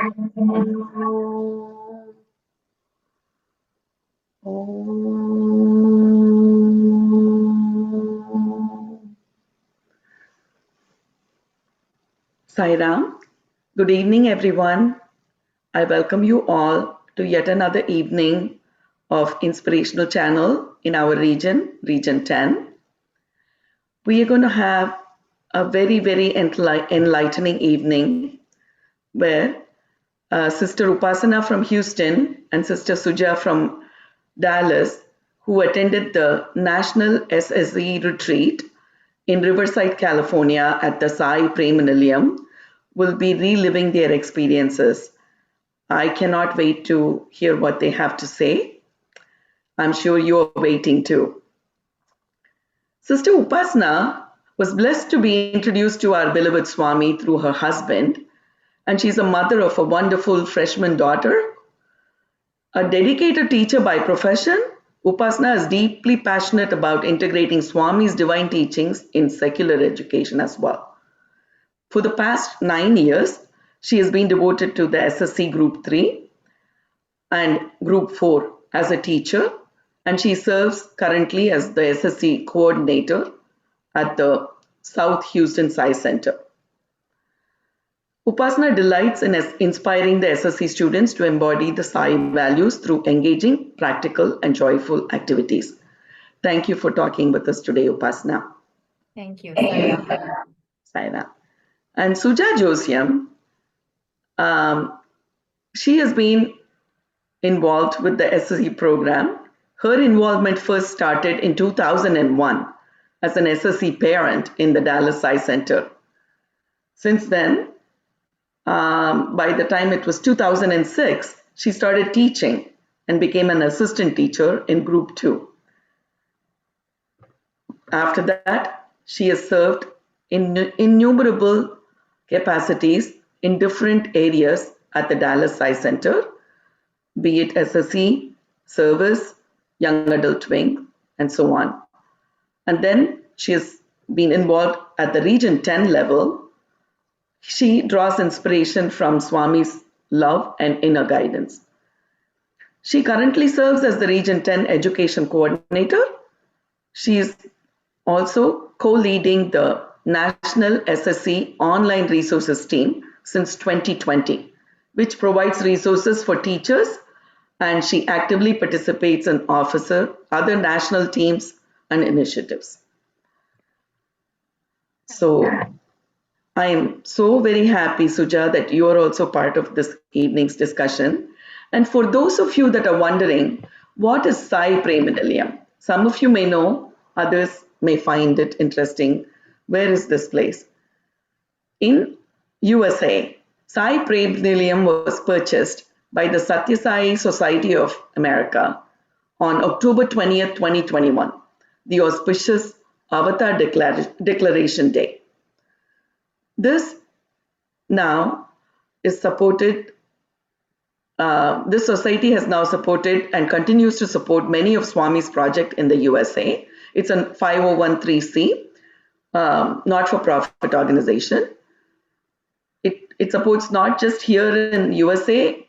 Sai Ram. Good evening, everyone. I welcome you all to yet another evening of Inspirational Channel in our region, Region 10. We are going to have a very enlightening evening where Sister Upasana from Houston and Sister Suja from Dallas, who attended the National SSE retreat in Riverside, California at the Sai Prema Nilayam, will be reliving their experiences. I cannot wait to hear what they have to say. I'm sure you're waiting too. Sister Upasana was blessed to be introduced to our beloved Swami through her husband, and she's a mother of a wonderful freshman daughter. A dedicated teacher by profession, Upasana is deeply passionate about integrating Swami's divine teachings in secular education as well. For the past 9 years, she has been devoted to the SSE Group 3 and Group 4 as a teacher, and she serves currently as the SSE coordinator at the South Houston Sai Center. Upasana delights in inspiring the SSE students to embody the Sai values through engaging, practical, and joyful activities. Thank you for talking with us today, Upasana. Thank you, Saira. Saira. And Suja Josiam, she has been involved with the SSE program. Her involvement first started in 2001 as an SSE parent in the Dallas Sai Center. Since then, by the time it was 2006, she started teaching and became an assistant teacher in Group 2. After that, she has served in innumerable capacities in different areas at the Dallas Sai Center, be it SSE, service, young adult wing, and so on. And then she has been involved at the Region 10 level. She draws inspiration from Swami's love and inner guidance. She currently serves as the Region 10 Education Coordinator. She is also co-leading the National SSE Online Resources Team since 2020, which provides resources for teachers, and she actively participates in other national teams and initiatives. So I am so very happy, Suja, that you are also part of this evening's discussion. And for those of you that are wondering, what is Sai Prema Nilayam? Some of you may know, others may find it interesting. Where is this place? In USA, Sai Prema Nilayam was purchased by the Satya Sai Society of America on October 20th, 2021, the auspicious Avatar Declaration Day. This now is supported, this society has now supported and continues to support many of Swami's projects in the USA. It's a 5013C, not-for-profit organization. It supports not just here in USA,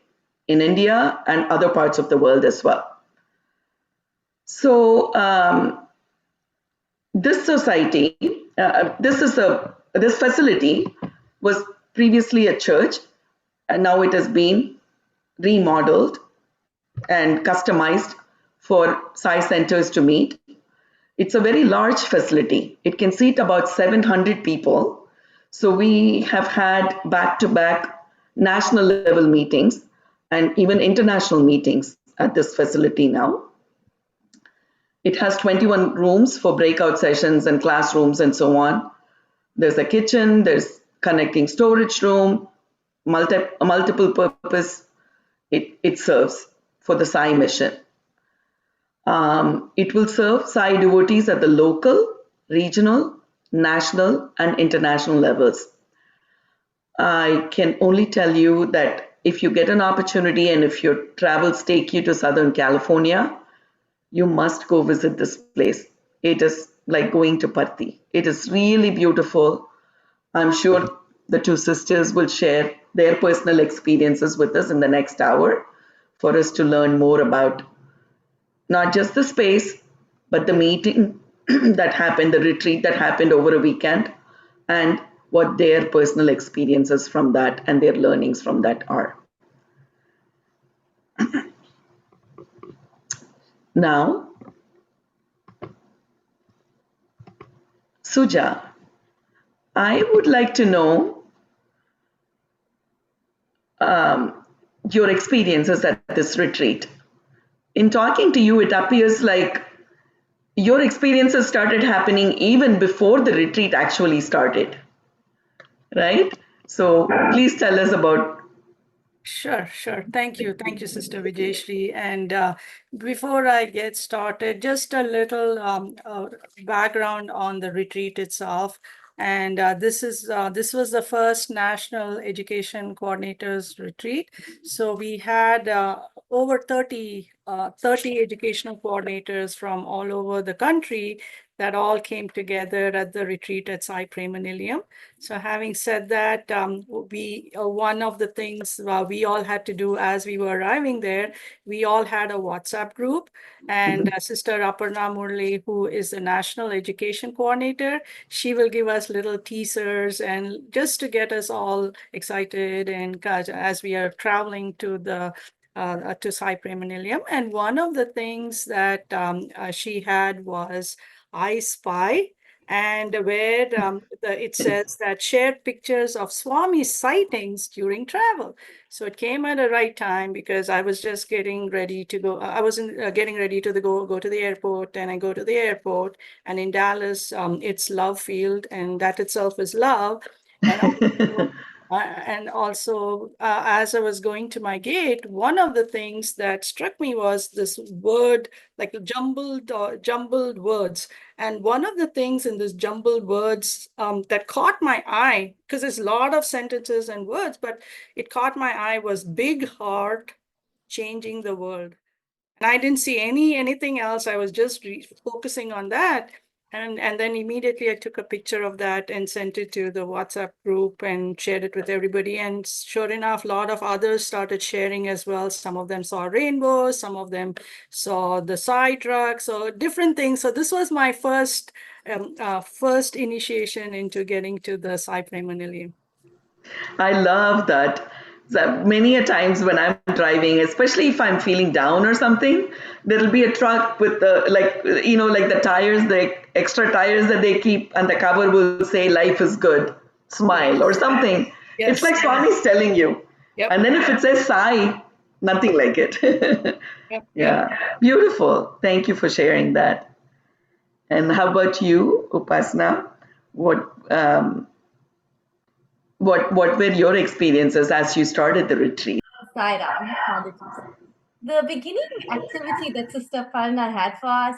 in India, and other parts of the world as well. So this society, this facility was previously a church, and now it has been remodeled and customized for Sai centers to meet. It's a very large facility. It can seat about 700 people. So we have had back-to-back national level meetings and even international meetings at this facility now. It has 21 rooms for breakout sessions and classrooms and so on. There's a kitchen, there's connecting storage room, multiple purpose. It serves for the Sai mission. It will serve Sai devotees at the local, regional, national, and international levels. I can only tell you that if you get an opportunity and if your travels take you to Southern California, you must go visit this place. It is like going to Parthi. It is really beautiful. I'm sure the two sisters will share their personal experiences with us in the next hour for us to learn more about not just the space, but the meeting that happened, the retreat that happened over a weekend, and what their personal experiences from that and their learnings from that are. Now, Suja, I would like to know your experiences at this retreat. In talking to you, it appears like your experiences started happening even before the retreat actually started, right? So please tell us about. Sure, sure. Thank you. Thank you, Sister Vijayashri. And before I get started, just a little background on the retreat itself. And this was the first National Education Coordinators Retreat. So we had over 30 educational coordinators from all over the country that all came together at the retreat at Sai Prema Nilayam. So having said that, one of the things we all had to do as we were arriving there, we all had a WhatsApp group, and Sister Aparna Murli, who is the National Education Coordinator, she will give us little teasers and just to get us all excited and as we are traveling to Sai Prema Nilayam. And one of the things that she had was I Spy, and where it says that shared pictures of Swami's sightings during travel. So it came at the right time because I was just getting ready to go. I wasn't getting ready to go to the airport, and I go to the airport, and in Dallas, it's Love Field, and that itself is love. And also, as I was going to my gate, one of the things that struck me was this word, like jumbled words. And one of the things in this jumbled words that caught my eye, because there's a lot of sentences and words, but it caught my eye was big heart changing the world. And I didn't see anything else. I was just focusing on that. And then immediately I took a picture of that and sent it to the WhatsApp group and shared it with everybody. And sure enough, a lot of others started sharing as well. Some of them saw rainbows, some of them saw the side truck, so different things. So this was my first initiation into getting to the Sai Prema Nilayam. I love that. So many a times when I'm driving, especially if I'm feeling down or something, there'll be a truck with the like the tires, the extra tires that they keep, and the cover will say "Life is good, smile" or something. Yes. It's like Swami's telling you. Yep. And then if it says Sai, nothing like it. Yep. Yeah, beautiful. Thank you for sharing that. And how about you, Upasana? What what were your experiences as you started the retreat? Sai Ram, the beginning activity that Sister Parna had for us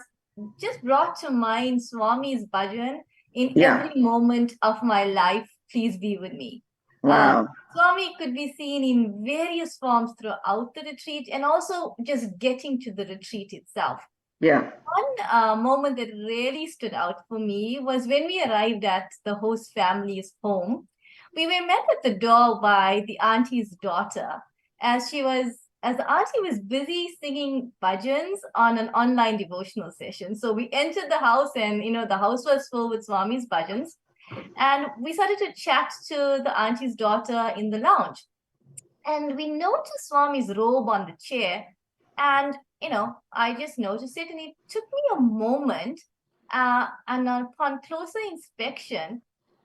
just brought to mind Swami's bhajan in every moment of my life. Please be with me. Wow. Swami could be seen in various forms throughout the retreat and also just getting to the retreat itself. Yeah. One moment that really stood out for me was when we arrived at the host family's home. We were met at the door by the auntie's daughter as the auntie was busy singing bhajans on an online devotional session. So we entered the house and, the house was full with Swami's bhajans. And we started to chat to the auntie's daughter in the lounge. And we noticed Swami's robe on the chair. And, I just noticed it and it took me a moment. And upon closer inspection,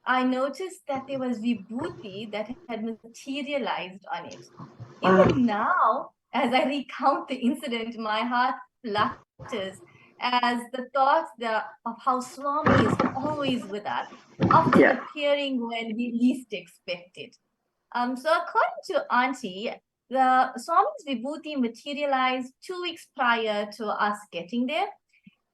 I noticed that there was vibhuti that had materialized on it. Even now, as I recount the incident, my heart flutters as the thoughts of how Swami is always with us, often appearing when we least expect it. So according to Auntie, the Swami's Vibhuti materialized 2 weeks prior to us getting there.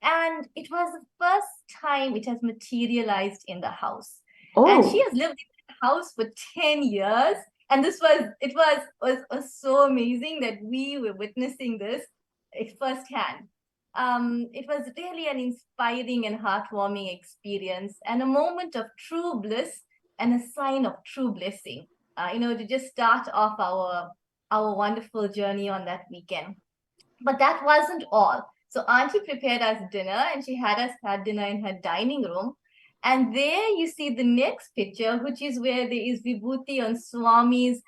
And it was the first time it has materialized in the house. Oh. And she has lived in the house for 10 years. And it was so amazing that we were witnessing this firsthand. It was really an inspiring and heartwarming experience and a moment of true bliss and a sign of true blessing, to just start off our wonderful journey on that weekend. But that wasn't all. So Auntie prepared us dinner and she had us have dinner in her dining room. And there you see the next picture, which is where there is Vibhuti on Swami's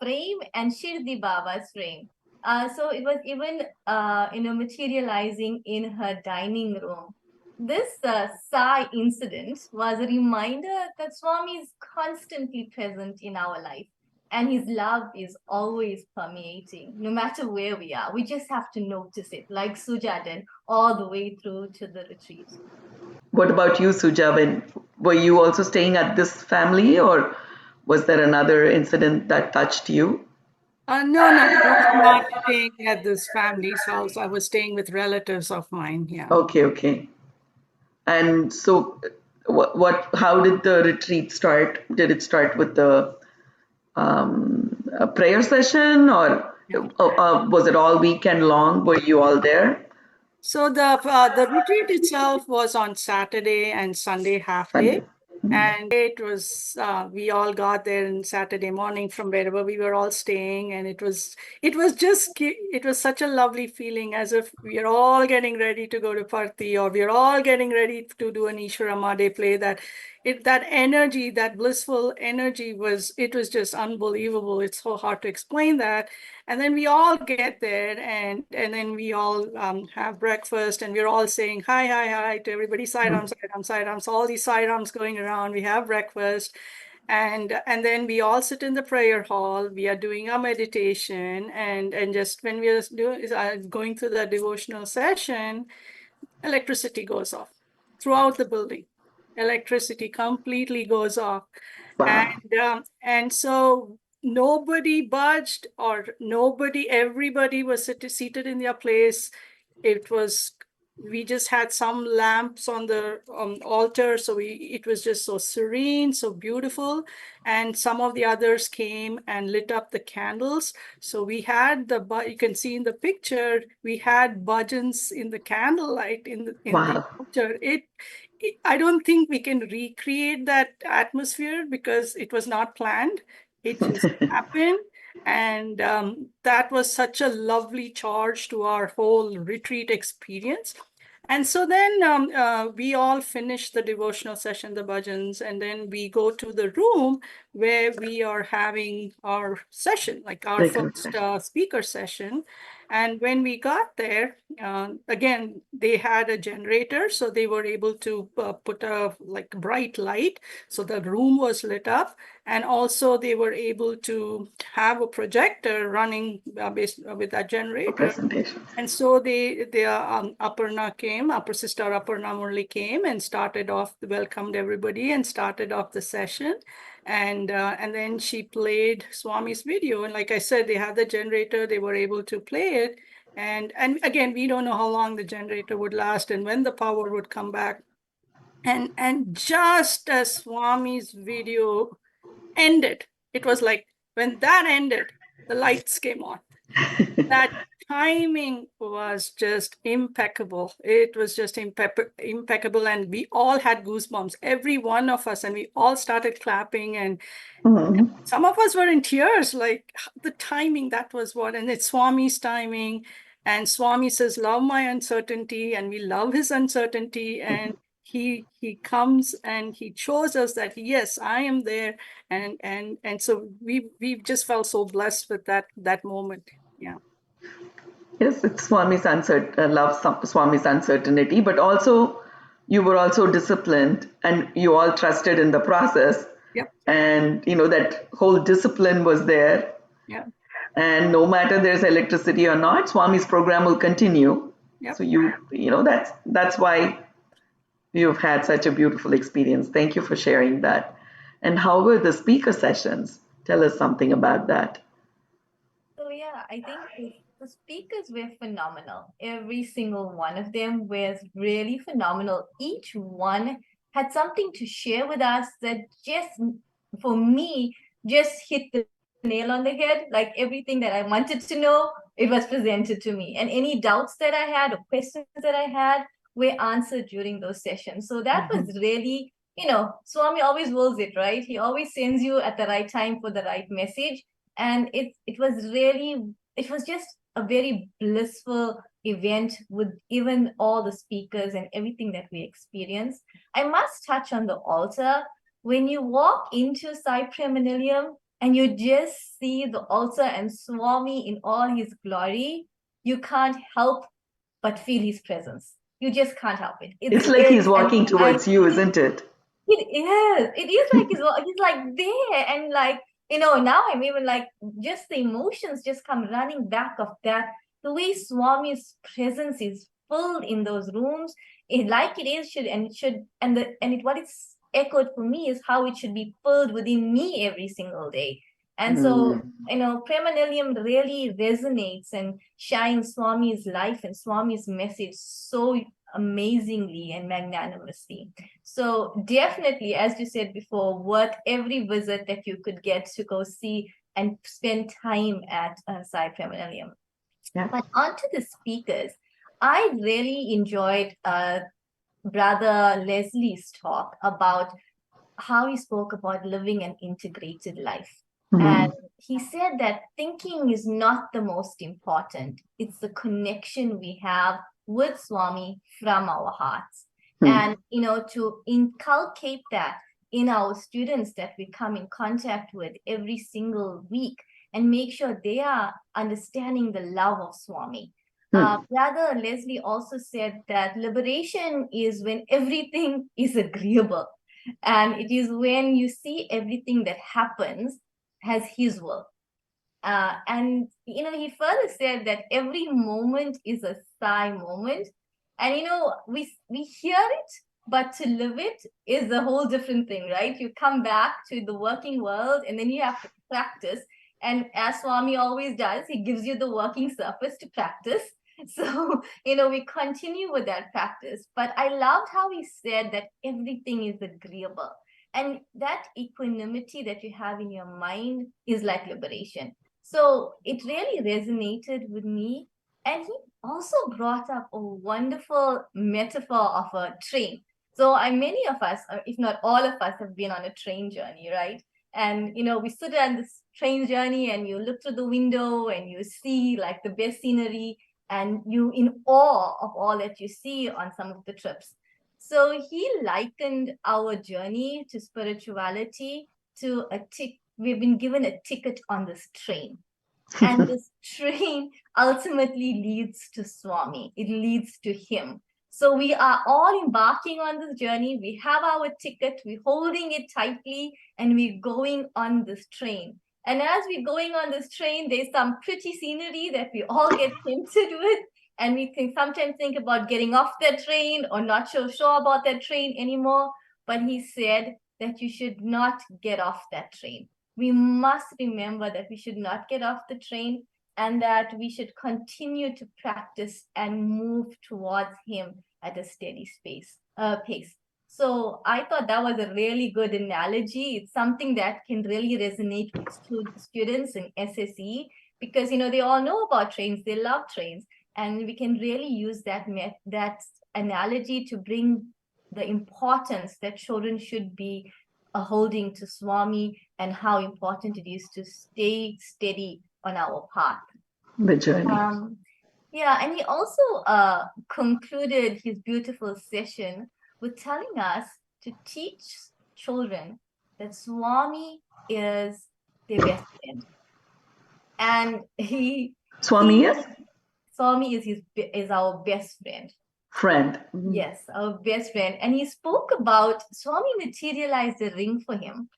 frame and Shirdi Baba's frame. So it was even, materializing in her dining room. This Sai incident was a reminder that Swami is constantly present in our life and his love is always permeating, no matter where we are. We just have to notice it, like Suja did, all the way through to the retreat. What about you, Suja? Were you also staying at this family, or was there another incident that touched you? No, I was not staying at this family's house. I was staying with relatives of mine. Yeah. Okay, okay. And so, how did the retreat start? Did it start with a prayer session, or Yeah. was it all weekend long? Were you all there? So the retreat itself was on Saturday and Sunday half day. Sunday. Mhm. And it was we all got there on Saturday morning from wherever we were all staying, and it was such a lovely feeling, as if we are all getting ready to go to Parthi, or we are all getting ready to do an Ishwaramade play. That energy, that blissful energy was just unbelievable. It's so hard to explain that. And then we all get there, and then we all have breakfast, and we're all saying hi, hi, hi to everybody, Sai Ram, Sai Ram, Sai Ram. So all these Sai Rams going around, we have breakfast, and then we all sit in the prayer hall. We are doing our meditation, and just when we are going through the devotional session, electricity goes off throughout the building. Electricity completely goes off. Wow. And so nobody budged, or everybody was seated in their place. We just had some lamps on the altar, so it was just so serene, so beautiful. And some of the others came and lit up the candles. So we had you can see in the picture, we had bhajans in the candlelight in the Wow. altar. I don't think we can recreate that atmosphere because it was not planned. It just happened. And that was such a lovely charge to our whole retreat experience. And so then we all finish the devotional session, the bhajans, and then we go to the room where we are having our session, like our first speaker session. And when we got there, again, they had a generator, so they were able to put a bright light, so the room was lit up, and also they were able to have a projector running based with that generator. Presentation. And so Aparna came, Upper Sister Aparna Murli came and welcomed everybody and started off the session. And then she played Swami's video. And like I said, they had the generator, they were able to play it. And again, we don't know how long the generator would last and when the power would come back. And just as Swami's video ended, it was like when that ended, the lights came on. That timing was just impeccable. It was just impeccable. And we all had goosebumps, every one of us, and we all started clapping. And some of us were in tears, like the timing, that was what. And it's Swami's timing. And Swami says, love my uncertainty. And we love his uncertainty. And he comes and he shows us that, yes, I am there. And so we just felt so blessed with that moment. Yeah. Yes, it's Swami's uncertainty, but also you were also disciplined and you all trusted in the process. Yep. And that whole discipline was there. Yeah. And no matter there's electricity or not, Swami's program will continue. Yep. So that's why you've had such a beautiful experience. Thank you for sharing that. And how were the speaker sessions? Tell us something about that. So yeah, I think the speakers were phenomenal. Every single one of them was really phenomenal. Each one had something to share with us that just, for me, just hit the nail on the head. Like everything that I wanted to know, it was presented to me. And any doubts that I had or questions that I had were answered during those sessions. So that was really Swami always wills it, right? He always sends you at the right time for the right message. And it was just a very blissful event with even all the speakers and everything that we experienced. I must touch on the altar. When you walk into Sai Prema Nilayam and you just see the altar and Swami in all his glory, you can't help but feel his presence. You just can't help it. It's like he's walking towards you, isn't it? It is like he's like there, and like now I'm even like just the emotions just come running back of that. The way Swami's presence is filled in those rooms, like it is what it's echoed for me is how it should be filled within me every single day. And so, Prema Nilayam really resonates and shines Swami's life and Swami's message so amazingly and magnanimously. So definitely, as you said before, worth every visit that you could get to go see and spend time at Sai Prema Nilayam. Yeah. But on to the speakers, I really enjoyed Brother Leslie's talk about how he spoke about living an integrated life. And he said that thinking is not the most important. It's the connection we have with Swami from our hearts. And, to inculcate that in our students that we come in contact with every single week and make sure they are understanding the love of Swami. Brother Leslie also said that liberation is when everything is agreeable. And it is when you see everything that happens as his will. And he further said that every moment is a Sai moment. And we hear it, but to live it is a whole different thing, right? You come back to the working world and then you have to practice. And as Swami always does, he gives you the working surface to practice. So, we continue with that practice. But I loved how he said that everything is agreeable. And that equanimity that you have in your mind is like liberation. So it really resonated with me. And he also brought up a wonderful metaphor of a train. So many of us, or if not all of us, have been on a train journey, right? And, we stood on this train journey and you look through the window and you see like the best scenery and you in awe of all that you see on some of the trips. So he likened our journey to spirituality to we've been given a ticket on this train. And this train ultimately leads to Swami. It leads to him. So we are all embarking on this journey. We have our ticket, we're holding it tightly, and we're going on this train. And as we're going on this train, there's some pretty scenery that we all get tempted with. And we can sometimes think about getting off that train or not so sure about that train anymore. But he said that you should not get off that train. We must remember that we should not get off the train and that we should continue to practice and move towards him at a steady pace. So I thought that was a really good analogy. It's something that can really resonate with students in SSE because, they all know about trains. They love trains. And we can really use that analogy to bring the importance that children should be holding to Swami and how important it is to stay steady on our path. The journey. And he also concluded his beautiful session with telling us to teach children that Swami is their best friend. And Swami is our best friend. Friend. Yes, our best friend. And he spoke about Swami materialized a ring for him.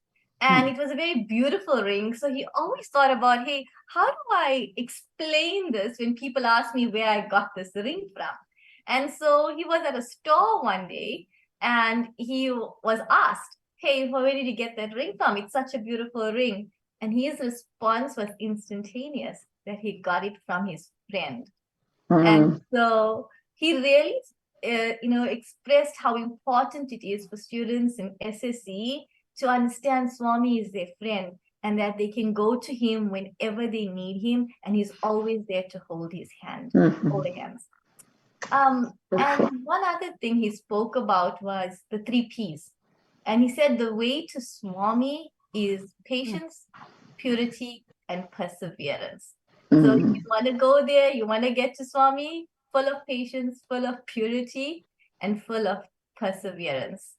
And it was a very beautiful ring. So he always thought about, hey, how do I explain this when people ask me where I got this ring from? And so he was at a store one day and he was asked, hey, where did you get that ring from? It's such a beautiful ring. And his response was instantaneous, that he got it from his friend. And so he really, expressed how important it is for students in SSE to understand Swami is their friend and that they can go to him whenever they need him, and he's always there to hold his hand, hold their hands. And one other thing he spoke about was the 3 Ps. And he said the way to Swami is patience, purity, and perseverance. So if you want to go there, you want to get to Swami, full of patience, full of purity, and full of perseverance.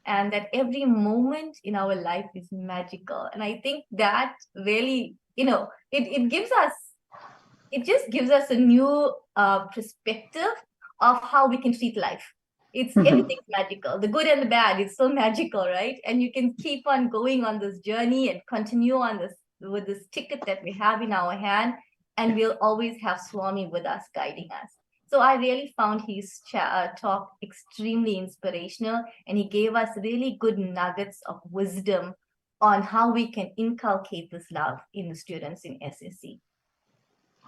And that every moment in our life is magical. And I think that really, it gives us, it just gives us a new perspective of how we can treat life. It's everything's magical, the good and the bad. It's so magical, right? And you can keep on going on this journey and continue on this with this ticket that we have in our hand, and we'll always have Swami with us, guiding us. So I really found his talk extremely inspirational, and he gave us really good nuggets of wisdom on how we can inculcate this love in the students in SSE.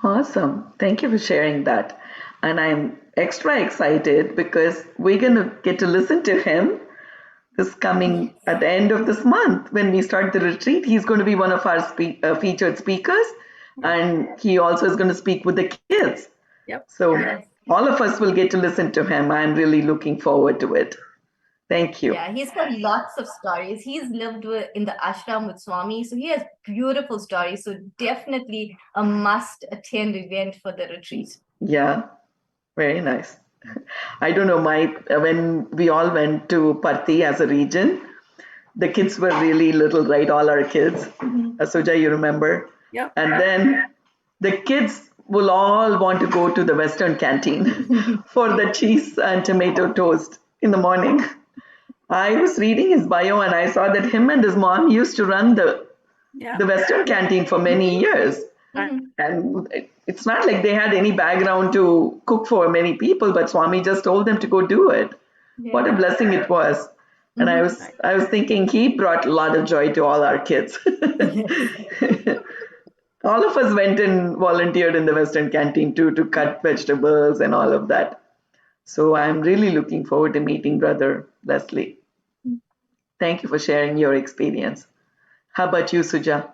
Awesome. Thank you for sharing that. And I'm extra excited because we're going to get to listen to him this coming at the end of this month when we start the retreat. He's going to be one of our featured speakers, and he also is going to speak with the kids. Yep. So Yes. all of us will get to listen to him. I'm really looking forward to it. Thank you. Yeah, he's got lots of stories. He's lived in the ashram with Swami, so he has beautiful stories. So definitely a must attend event for the retreat. Yeah, very nice. I don't know, Mike, when we all went to Parthi as a region, the kids were really little, right? All our kids. Suja, you remember? Yep. And then the kids will all want to go to the Western canteen for the cheese and tomato toast in the morning. I was reading his bio and I saw that him and his mom used to run the Western canteen for many years. And it's not like they had any background to cook for many people, but Swami just told them to go do it. Yeah. What a blessing it was. And I was thinking he brought a lot of joy to all our kids. All of us went and volunteered in the Western canteen too, to cut vegetables and all of that. So I'm really looking forward to meeting Brother Leslie. Thank you for sharing your experience. How about you, Suja?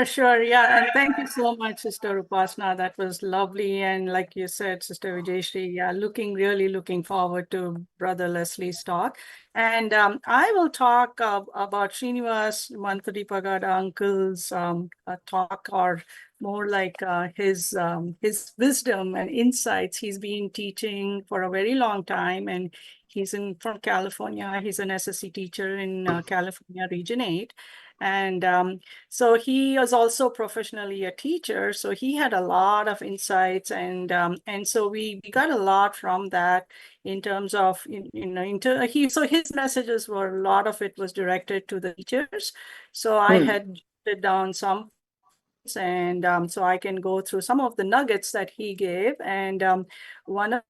Sure. Yeah. And thank you so much, Sister Upasana. That was lovely. And like you said, Sister Vijayashri, yeah, really looking forward to Brother Leslie's talk. And I will talk about Srinivas Manthari Pagada uncle's talk, or more like his wisdom and insights. He's been teaching for a very long time, and he's from California. He's an SSE teacher in California Region 8. And so he was also professionally a teacher. So he had a lot of insights, and so we got a lot from that in terms of so his messages were, a lot of it was directed to the teachers. So I had jotted down some, and so I can go through some of the nuggets that he gave. And one of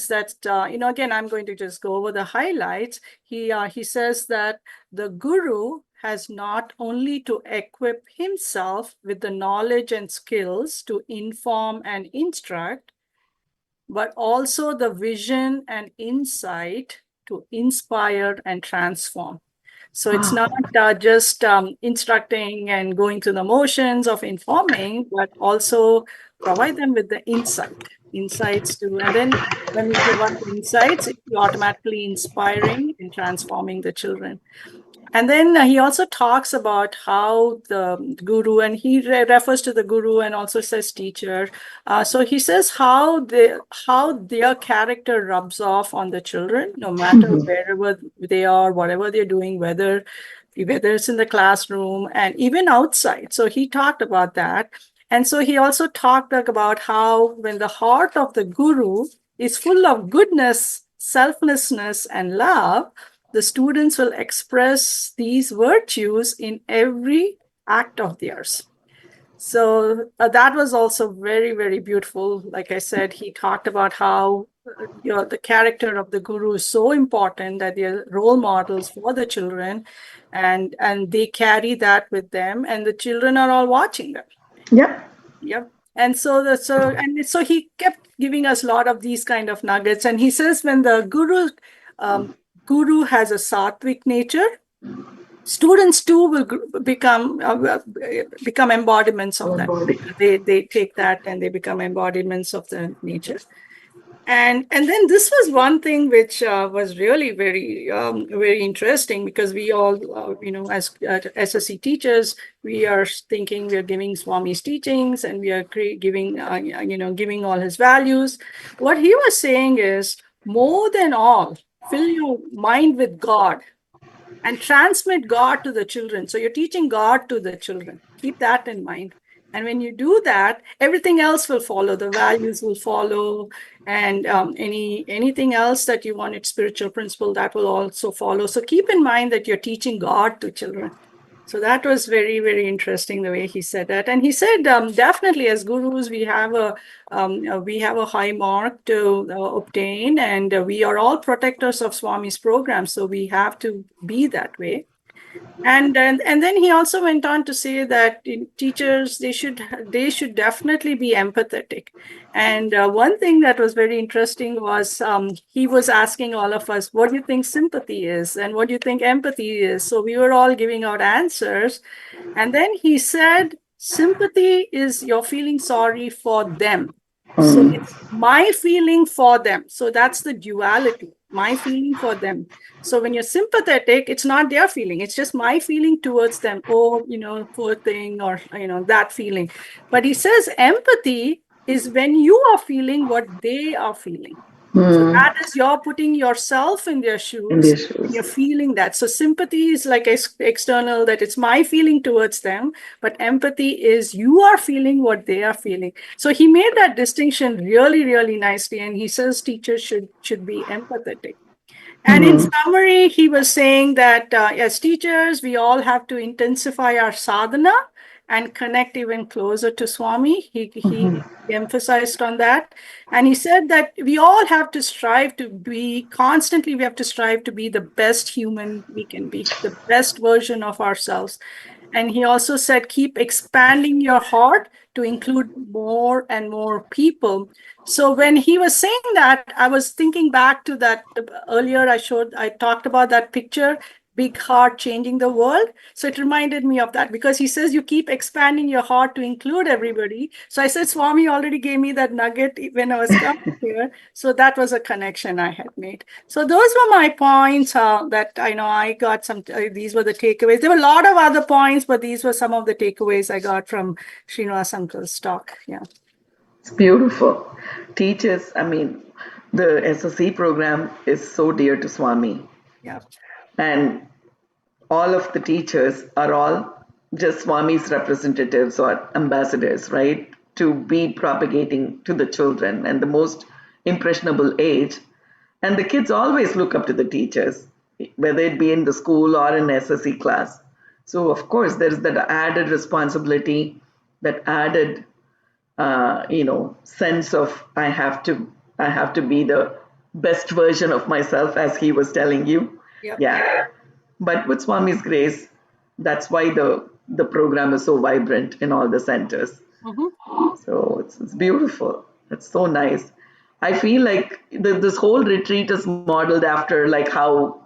that again, I'm going to just go over the highlights. He says that the guru has not only to equip himself with the knowledge and skills to inform and instruct, but also the vision and insight to inspire and transform. So it's not just instructing and going through the motions of informing, but also provide them with the insights to, and then when we provide insights, it's automatically inspiring and transforming the children. And then he also talks about how the guru, and he refers to the guru and also says teacher. So he says how their character rubs off on the children, no matter wherever they are, whatever they're doing, whether it's in the classroom and even outside. So he talked about that. And so he also talked about how when the heart of the guru is full of goodness, selflessness, and love, the students will express these virtues in every act of theirs. So that was also very, very beautiful. Like I said, he talked about how the character of the guru is so important, that they're role models for the children, and they carry that with them, and the children are all watching them. Yep. And so he kept giving us a lot of these kind of nuggets. And he says when the guru has a sattvic nature, students too will become embodiments of that. They take that and they become embodiments of the nature. And then this was one thing which was really very interesting, because we all as SSE teachers, we are thinking we are giving Swami's teachings, and we are giving all his values. What he was saying is, more than all, fill your mind with God and transmit God to the children. So you're teaching God to the children. Keep that in mind. And when you do that, everything else will follow. The values will follow, and anything else that you want, its spiritual principle, that will also follow. So keep in mind that you're teaching God to children. So that was very interesting, the way he said that. And he said, definitely, as gurus, we have a high mark to obtain, and we are all protectors of Swami's program. So we have to be that way. And then he also went on to say that teachers, they should definitely be empathetic. And one thing that was very interesting was, he was asking all of us, what do you think sympathy is, and what do you think empathy is? So we were all giving out answers, and then he said, sympathy is you're feeling sorry for them. So it's my feeling for them. So that's the duality, my feeling for them. So when you're sympathetic, it's not their feeling, it's just my feeling towards them. Oh, poor thing, or, that feeling. But he says empathy is when you are feeling what they are feeling. So that is, you're putting yourself in their In their shoes, and you're shoes. feeling that. So sympathy is like external, that it's my feeling towards them, but empathy is you are feeling what they are feeling. So he made that distinction really nicely, and he says teachers should be empathetic. And in summary, he was saying that as teachers, we all have to intensify our sadhana and connect even closer to Swami. He emphasized on that. And he said that we all have to strive to be constantly, we have to strive to be the best human we can be, the best version of ourselves. And he also said, keep expanding your heart to include more and more people. So when he was saying that, I was thinking back to that earlier I talked about that picture, big heart changing the world. So it reminded me of that, because he says you keep expanding your heart to include everybody. So I said, Swami already gave me that nugget when I was coming here. So that was a connection I had made. So those were my points that I know I got some, these were the takeaways. There were a lot of other points, but these were some of the takeaways I got from Srinivas Uncle's talk. Yeah. It's beautiful. Teachers, I mean, the SSE program is so dear to Swami. Yeah. And all of the teachers are all just Swami's representatives or ambassadors, right? To be propagating to the children and the most impressionable age. And the kids always look up to the teachers, whether it be in the school or in SSE class. So, of course, there's that added responsibility, that added sense of I have to be the best version of myself, as he was telling you. Yep. Yeah. But with Swami's grace, that's why the program is so vibrant in all the centers. So it's beautiful. It's so nice. I feel like this whole retreat is modeled after like how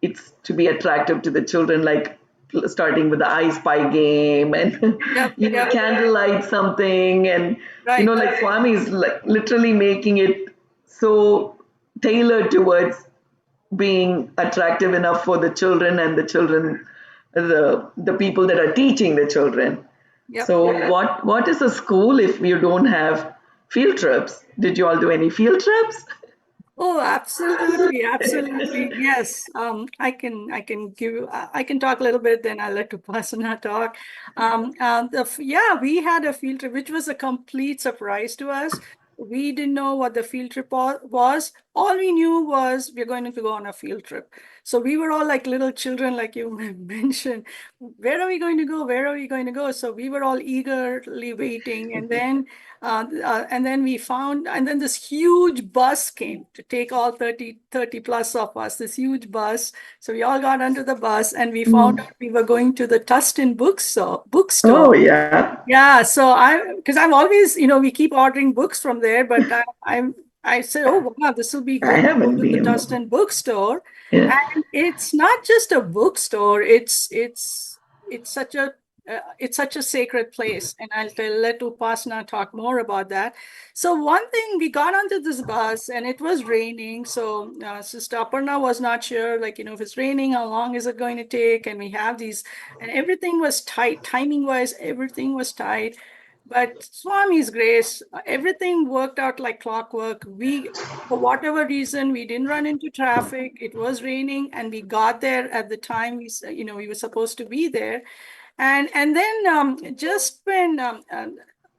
it's to be attractive to the children, like starting with the I Spy game and Yep. candlelight something, and Right. like Swami is like literally making it so tailored towards being attractive enough for the children, and the children, the people that are teaching the children. Yep. So what is a school if you don't have field trips? Did you all do any field trips? Oh, absolutely. Yes. I can talk a little bit, then I'll let Upasana talk. Yeah, we had a field trip, which was a complete surprise to us. We didn't know what the field trip was. All we knew was we're going to go on a field trip. So we were all like little children, like you mentioned. Where are we going to go? Where are we going to go? So we were all eagerly waiting, and then we found, and then this huge bus came to take all 30 plus of us, this huge bus. So we all got onto the bus, and we found out we were going to the Tustin bookstore. Oh yeah. Yeah, so because I'm always, we keep ordering books from there, but I said, oh wow, this will be I good to go haven't to the been. Tustin bookstore. Yeah. And it's not just a bookstore, it's such a it's such a sacred place. And let Upasana talk more about that. So one thing, we got onto this bus and it was raining. So Sister Aparna was not sure, like, if it's raining, how long is it going to take? And we have these, and everything was tight, timing wise, everything was tight. But Swami's grace, everything worked out like clockwork. For whatever reason, we didn't run into traffic. It was raining, and we got there at the time we were supposed to be there. And then just when a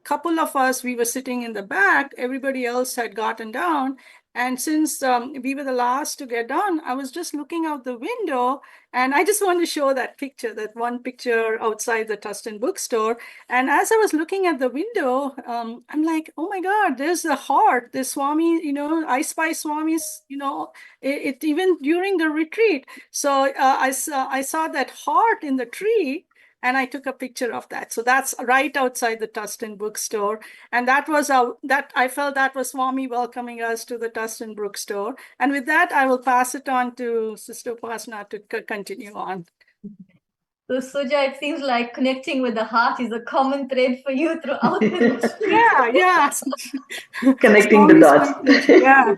couple of us, we were sitting in the back, everybody else had gotten down. And since we were the last to get down, I was just looking out the window, and I just want to show that picture, that one picture outside the Tustin bookstore. And as I was looking at the window, I'm like, oh my God, there's the heart, the Swami, I spy Swamis, it even during the retreat. So I saw that heart in the tree, and I took a picture of that. So that's right outside the Tustin bookstore. And that was that I felt that was Swami welcoming us to the Tustin bookstore. And with that, I will pass it on to Sister Upasana to continue on. So Suja, it seems like connecting with the heart is a common thread for you throughout this. Yeah. Connecting the dots. Yeah.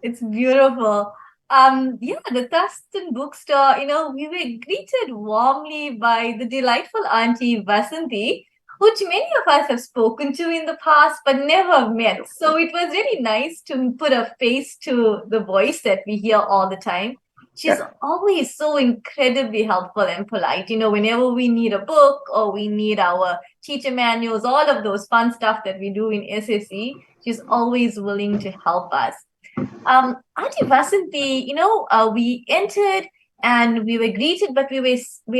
It's beautiful. The Tustin bookstore, we were greeted warmly by the delightful Auntie Vasanthi, which many of us have spoken to in the past but never met. So it was really nice to put a face to the voice that we hear all the time. She's always so incredibly helpful and polite. Whenever we need a book or we need our teacher manuals, all of those fun stuff that we do in SSE, she's always willing to help us. Auntie Vasanthi, we entered and we were greeted, but we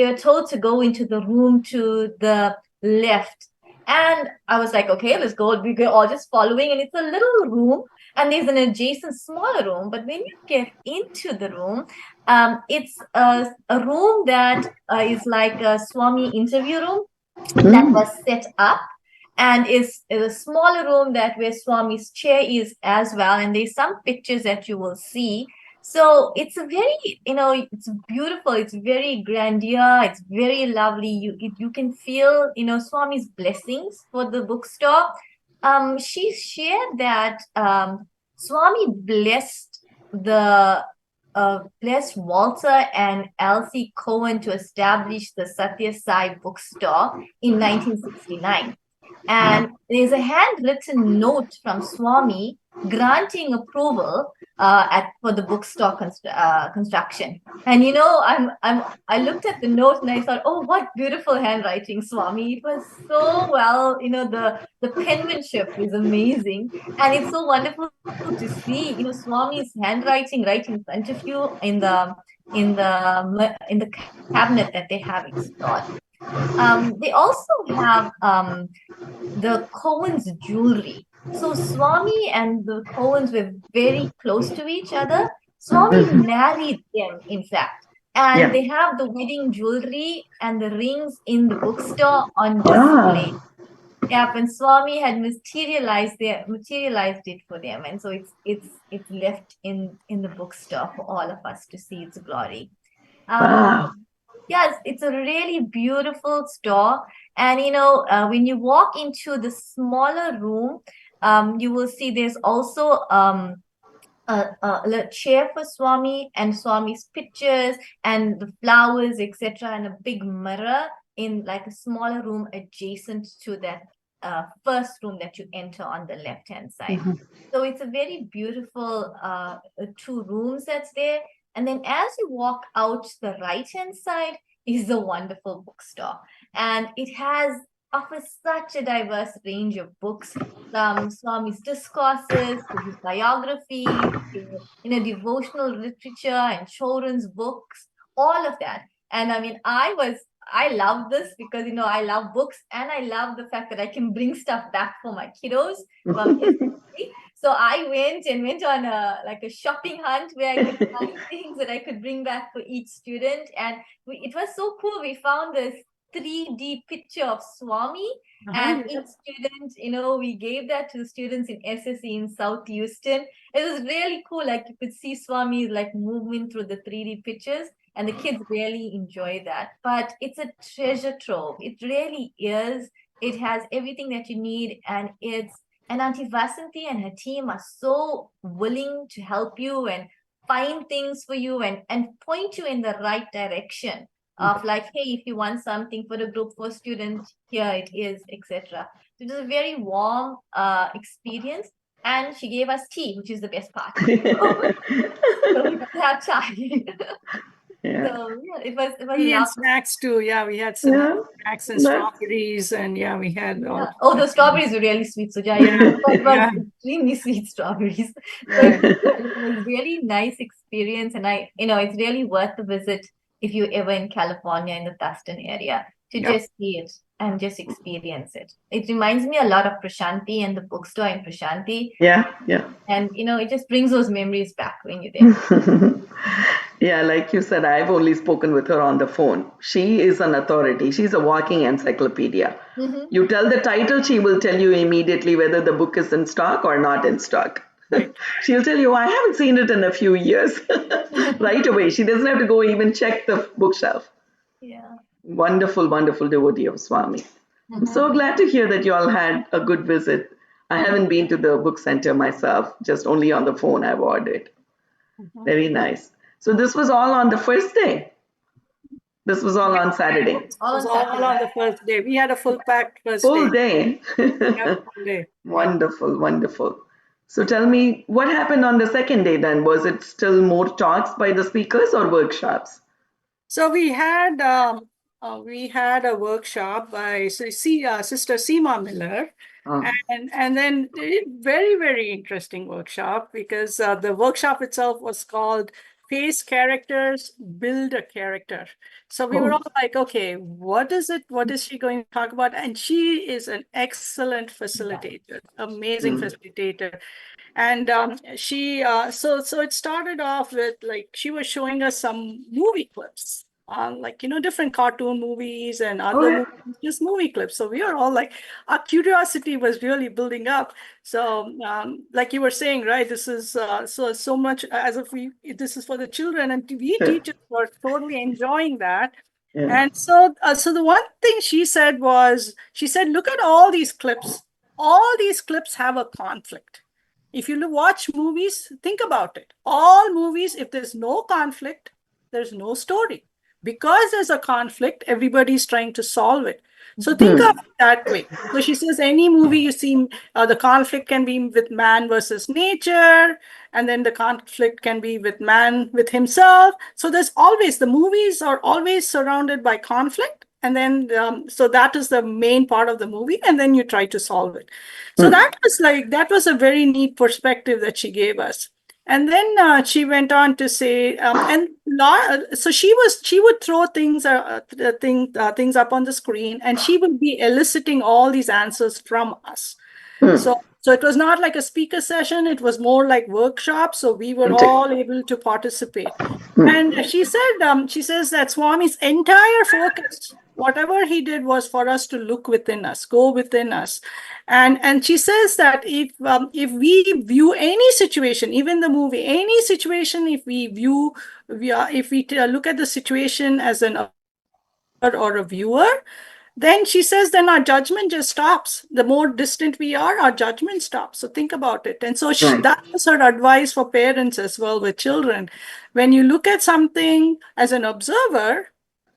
were told to go into the room to the left. And I was like, okay, let's go. We were all just following, and it's a little room, and there's an adjacent smaller room. But when you get into the room, it's a room that is like a Swami interview room that was set up, and is a smaller room that where Swami's chair is as well. And there's some pictures that you will see. So it's a very, it's beautiful. It's very grandeur. It's very lovely. You can feel, Swami's blessings for the bookstore. She shared that Swami blessed Walter and Elsie Cohen to establish the Satya Sai bookstore in 1969. And there's a handwritten note from Swami granting approval for the bookstore construction. And I looked at the note and I thought, oh, what beautiful handwriting, Swami. It was so well, the penmanship is amazing, and it's so wonderful to see, Swami's handwriting right in front of you in the cabinet that they have installed. They also have the Cohen's jewelry. So Swami and the Cohens were very close to each other. Swami married them, in fact. And they have the wedding jewelry and the rings in the bookstore on display. Yep, and Swami had materialized it for them. And so it's left in the bookstore for all of us to see its glory. Yes, it's a really beautiful store. And, when you walk into the smaller room, you will see there's also a chair for Swami and Swami's pictures and the flowers, etc., and a big mirror in like a smaller room adjacent to that first room that you enter on the left-hand side. So it's a very beautiful 2 rooms that's there. And then as you walk out the right-hand side is the wonderful bookstore. And it offers such a diverse range of books, from Swami's discourses to his biography, devotional literature and children's books, all of that. And I mean, I love this because, I love books, and I love the fact that I can bring stuff back for my kiddos from SSE. So I went on a shopping hunt where I could find things that I could bring back for each student. And it was so cool. We found this 3D picture of Swami, and each student, we gave that to the students in SSE in South Houston. It was really cool. Like, you could see Swami's movement through the 3D pictures. and the kids really enjoy that. But it's a treasure trove. It really is. It has everything that you need, and Auntie Vasanti and her team are so willing to help you and find things for you and point you in the right direction of like, hey, if you want something for the group, for students, here it is, etc. So it was a very warm experience. And she gave us tea, which is the best part. So we got to have chai. Yeah. So yeah, it was Tea and lovely. snacks too. Yeah, we had some Yeah. snacks and That's- strawberries, and yeah, we had all. Yeah. Oh, the strawberries were really sweet, Suja. Yeah, It was yeah. extremely sweet strawberries. So Right. it was really nice experience, and it's really worth the visit if you're ever in California in the Tustin area to Yep. just see it and just experience it. It reminds me a lot of Prashanti and the bookstore in Prashanti, Yeah, yeah. and it just brings those memories back when you're there. Yeah, like you said, I've only spoken with her on the phone. She is an authority. She's a walking encyclopedia. Mhm. You tell the title, she will tell you immediately whether the book is in stock or not in stock. Right. She'll tell you, I haven't seen it in a few years. Right away. She doesn't have to go even check the bookshelf. Yeah. Wonderful, wonderful devotee of Swami. I'm so glad to hear that you all had a good visit. I haven't been to the book center myself, just only on the phone I've ordered. Very nice. So this was all on the first day. This was all on Saturday. It was all on the first day. We had a full packed first Full day. day. Yeah, full day. Wonderful, wonderful. So tell me, what happened on the second day then? Was it still more talks by the speakers or workshops? So we had a workshop by Sister Seema Miller, Oh, and then very, very interesting workshop, because the workshop itself was called Face Characters, Build a Character. So we were all like, okay, what is it? What is she going to talk about? And she is an excellent facilitator, amazing facilitator. And she so it started off with, like, she was showing us some movie clips, like, different cartoon movies and other yeah. movies, just movie clips. So we were all like, our curiosity was really building up. So like you were saying, right, this is so much as if this is for the children, and we teachers were totally enjoying that. Yeah. And so the one thing she said was, look at all these clips. All these clips have a conflict. If you watch movies, think about it. All movies, if there's no conflict, there's no story. Because there's a conflict, everybody's trying to solve it. So think of it that way. So she says, any movie you see, the conflict can be with man versus nature, and then the conflict can be with man with himself. So the movies are always surrounded by conflict. And then, so that is the main part of the movie, and then you try to solve it. So that was a very neat perspective that she gave us. And then she went on to say, so she would throw things up on the screen, and she would be eliciting all these answers from us. So it was not like a speaker session; it was more like workshops. So we were all able to participate. And she says that Swami's entire focus, whatever he did, was for us to look within us, go within us. And she says that if we view any situation, even the movie, any situation, if we look at the situation as an observer or a viewer, then she says, then our judgment just stops. The more distant we are, our judgment stops. So think about it. And so that was her advice for parents as well with children. When you look at something as an observer,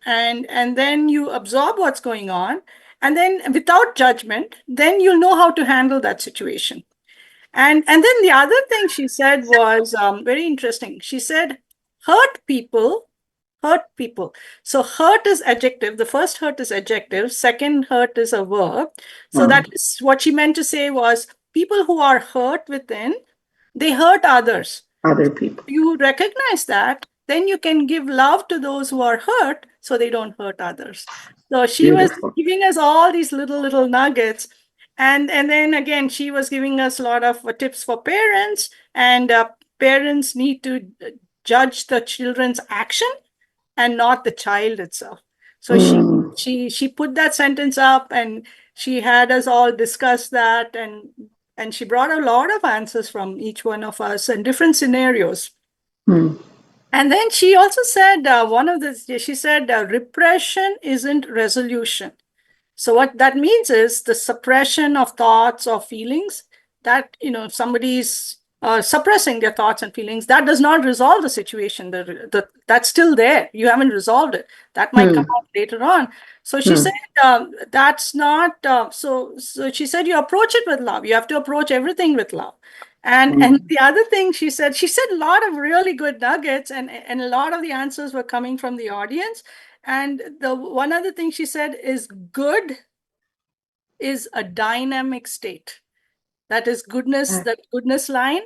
and then you absorb what's going on, and then without judgment, then you'll know how to handle that situation. And then the other thing she said was very interesting. She said, hurt people. So hurt is adjective. The first hurt is adjective. Second hurt is a verb. So that is what she meant to say was, people who are hurt within, they hurt others. Other people. You recognize that, then you can give love to those who are hurt so they don't hurt others. So she Beautiful. was giving us all these little nuggets. And then again, she was giving us a lot of tips for parents, and parents need to judge the children's action and not the child itself. So she put that sentence up, and she had us all discuss that, and she brought a lot of answers from each one of us and different scenarios. And then she also said, she said, repression isn't resolution. So what that means is the suppression of thoughts or feelings that, if somebody's suppressing their thoughts and feelings, that does not resolve the situation. That's still there. You haven't resolved it. That might come Hmm. out later on. So she said, that's not, so she said, you approach it with love. You have to approach everything with love. And the other thing she said a lot of really good nuggets, and a lot of the answers were coming from the audience. And the one other thing she said is good is a dynamic state. That is goodness, that goodness line.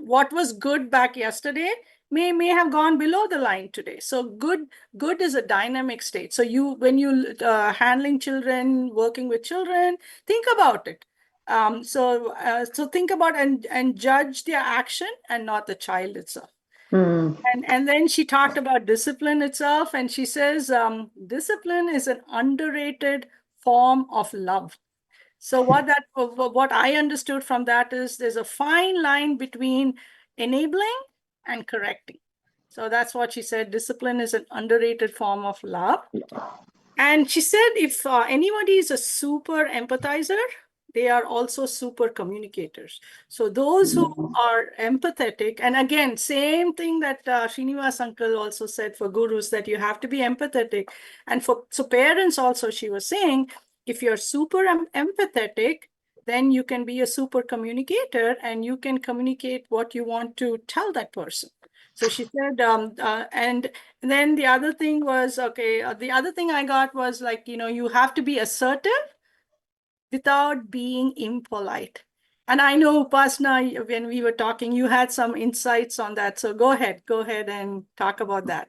What was good back yesterday may have gone below the line today. So good is a dynamic state. So when you handling children, working with children, think about it. So think about and judge their action and not the child itself. Hmm. And then she talked about discipline itself, and she says discipline is an underrated form of love. So what I understood from that is there's a fine line between enabling and correcting. So that's what she said. Discipline is an underrated form of love. And she said if anybody is a super empathizer, they are also super communicators. So those who are empathetic, and again, same thing that Srinivas uncle also said for gurus, that you have to be empathetic. And so parents also, she was saying, if you're super empathetic, then you can be a super communicator and you can communicate what you want to tell that person. So she said, and then the other thing was, okay, the other thing I got was like, you have to be assertive without being impolite. And I know, Upasana, when we were talking, you had some insights on that. So go ahead and talk about that.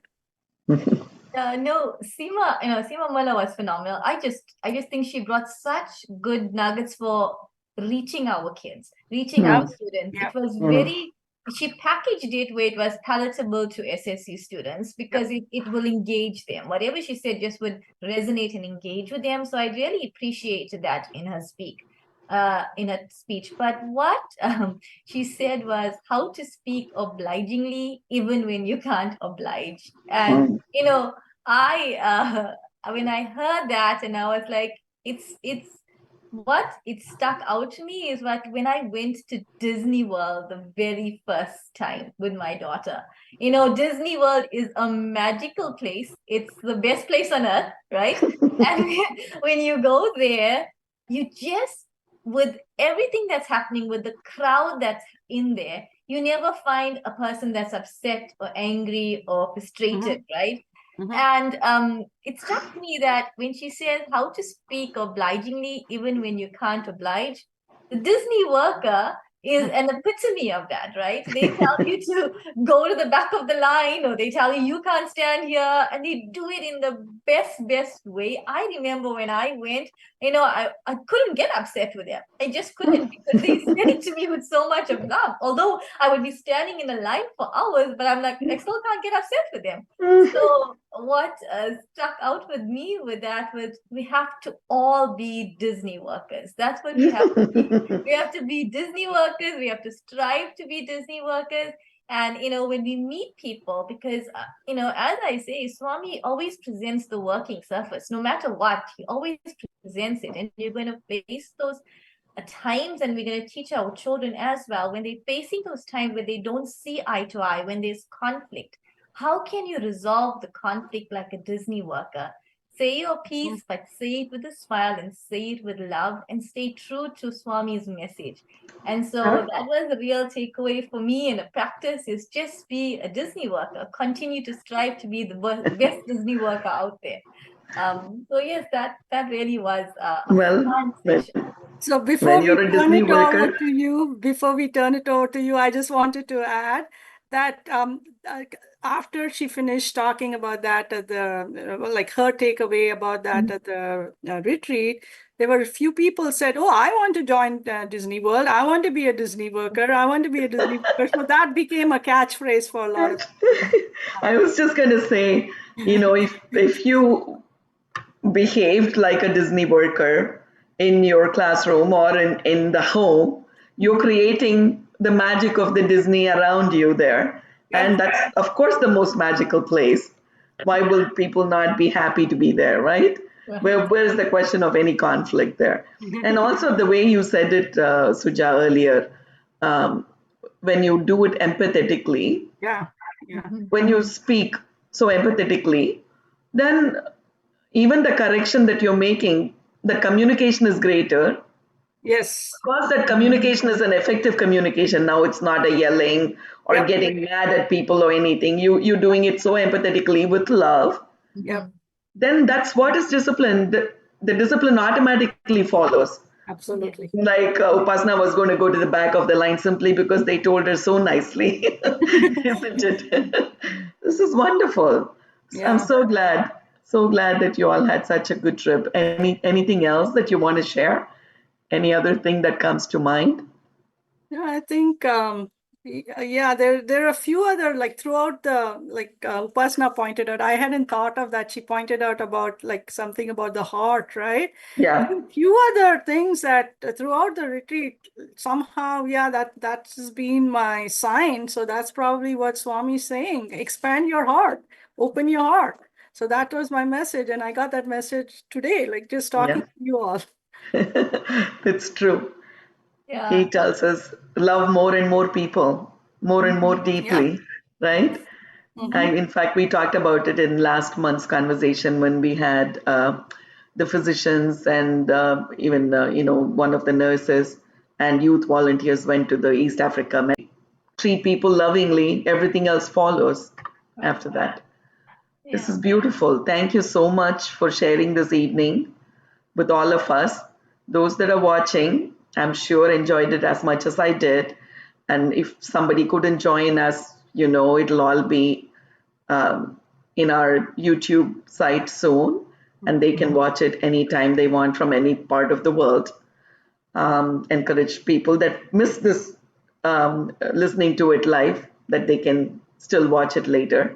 No, Seema Muller was phenomenal. I just think she brought such good nuggets for reaching our kids, reaching our Hmm. students. Yeah. It was Hmm. she packaged it where it was palatable to SSE students Yeah. because it will engage them. Whatever she said just would resonate and engage with them. So I really appreciated that in her speech. But what she said was how to speak obligingly even when you can't oblige. And Hmm. I when I heard that and I was like, it's what it stuck out to me is what when I went to Disney World the very first time with my daughter. Disney World is a magical place. It's the best place on earth, right? And when you go there, you just with everything that's happening with the crowd that's in there, you never find a person that's upset or angry or frustrated, right? Mhm. And it struck me that when she says how to speak obligingly, even when you can't oblige, the Disney worker is an epitome of that, right? They tell you to go to the back of the line, or they tell you you can't stand here, and they do it in the best way. I remember when I went, I couldn't get upset with them. I just couldn't because they said it to me with so much of love. Although I would be standing in a line for hours, but I'm like, I still can't get upset with them. So what stuck out with me with that was we have to all be Disney workers. That's what we have to be. We have to be Disney workers. We have to strive to be Disney workers. And when we meet people, because as I say, Swami always presents the working surface, no matter what, he always presents it. And you're going to face those times, and we're going to teach our children as well when they're facing those times where they don't see eye to eye, when there's conflict. How can you resolve the conflict like a Disney worker? Say your piece, but say it with a smile and say it with love and stay true to Swami's message. And so that was the real takeaway for me in a practice is just be a Disney worker. Continue to strive to be the best Disney worker out there. So yes, that really was a Well, fun when, session. So when before we you're a turn Disney it over worker, to you, I just wanted to add that after she finished talking about that at like her takeaway about that at the retreat, there were a few people said, "Oh, I want to join Disney World. I want to be a Disney worker. I want to be a Disney worker." So that became a catchphrase for a lot of I was just going to say, if you behaved like a Disney worker in your classroom or in the home, you're creating the magic of the Disney around you there. And that's, of course, the most magical place. Why will people not be happy to be there, right? Where's the question of any conflict there? And also the way you said it, Suja, earlier, um, when you do it empathetically, Yeah. Yeah. when you speak so empathetically, then even the correction that you're making, the communication is greater. Yes. Because that communication is an effective communication. Now it's not a yelling or Yep. getting mad at people or anything. You're doing it so empathetically with love. Yep. Then that's what is discipline. The discipline automatically follows. Absolutely. Like Upasana was going to go to the back of the line simply because they told her so nicely, isn't it? This is wonderful. I'm Yeah. so glad that you all had such a good trip. Anything else that you want to share? Any other thing that comes to mind? Yeah, I think yeah, there are a few other, like throughout the, like Upasana pointed out. I hadn't thought of that. She pointed out about like something about the heart, right? I Yeah, think few other things that throughout the retreat somehow, yeah, that's been my sign. So that's probably what Swami's saying. Expand your heart, open your heart. So that was my message, and I got that message today, like just talking yeah. to you all. It's true. He Yeah. tells us love more and more people, more and more Yeah. deeply, right? Hmm. In fact, we talked about it in last month's conversation when we had the physicians and even one of the nurses and youth volunteers went to the East Africa. Treat people lovingly, everything else follows after that. This Yeah. is beautiful. Thank you so much for sharing this evening with all of us. Those that are watching, I'm sure enjoyed it as much as I did. And if somebody couldn't join us, it'll all be in our YouTube site soon, and they can watch it anytime they want from any part of the world. Encourage people that miss this listening to it live that they can still watch it later.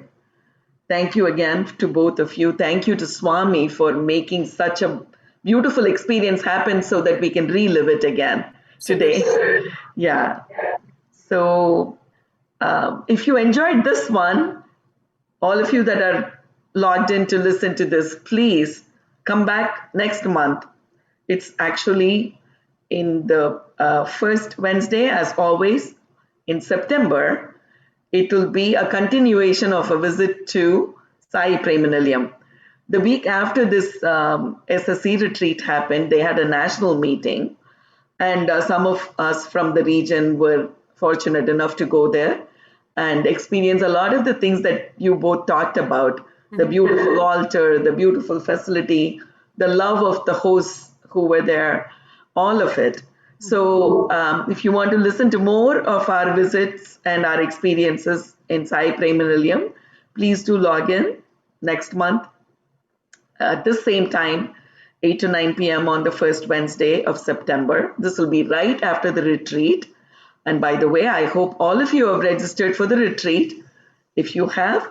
Thank you again to both of you. Thank you to Swami for making such a beautiful experience happen so that we can relive it again today. Absolutely. Yeah. So if you enjoyed this one, all of you that are logged in to listen to this, please come back next month. It's actually in the first Wednesday, as always, in September. It will be a continuation of a visit to Sai Prema Nilayam. The week after this SSE retreat happened, they had a national meeting, and some of us from the region were fortunate enough to go there and experience a lot of the things that you both talked about, the beautiful altar, the beautiful facility, the love of the hosts who were there, all of it. So, if you want to listen to more of our visits and our experiences in Sai Prema Nilayam, please do log in next month at the same time, 8 to 9 p.m. on the first Wednesday of September. This will be right after the retreat. And by the way, I hope all of you have registered for the retreat. If you have,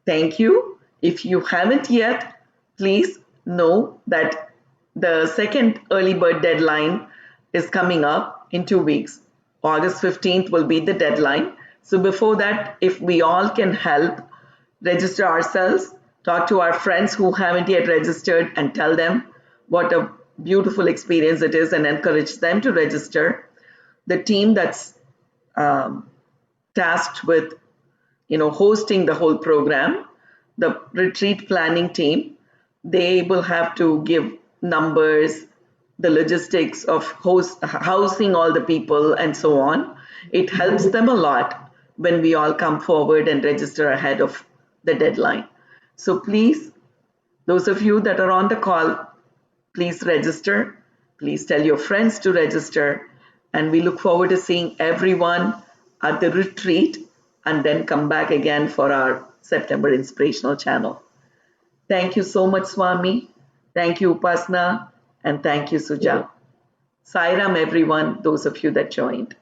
thank you. If you haven't yet, please know that the second early bird deadline is coming up in 2 weeks. August 15th will be the deadline. So before that, if we all can help register ourselves, talk to our friends who haven't yet registered, and tell them what a beautiful experience it is and encourage them to register. The team that's um, tasked with hosting the whole program, the retreat planning team, they will have to give numbers, the logistics of housing all the people and so on. It helps them a lot when we all come forward and register ahead of the deadline. So please, those of you that are on the call, please register. Please tell your friends to register. And we look forward to seeing everyone at the retreat and then come back again for our September Inspirational channel. Thank you so much, Swami. Thank you, Upasana. And thank you, Suja. Sairam, everyone, those of you that joined.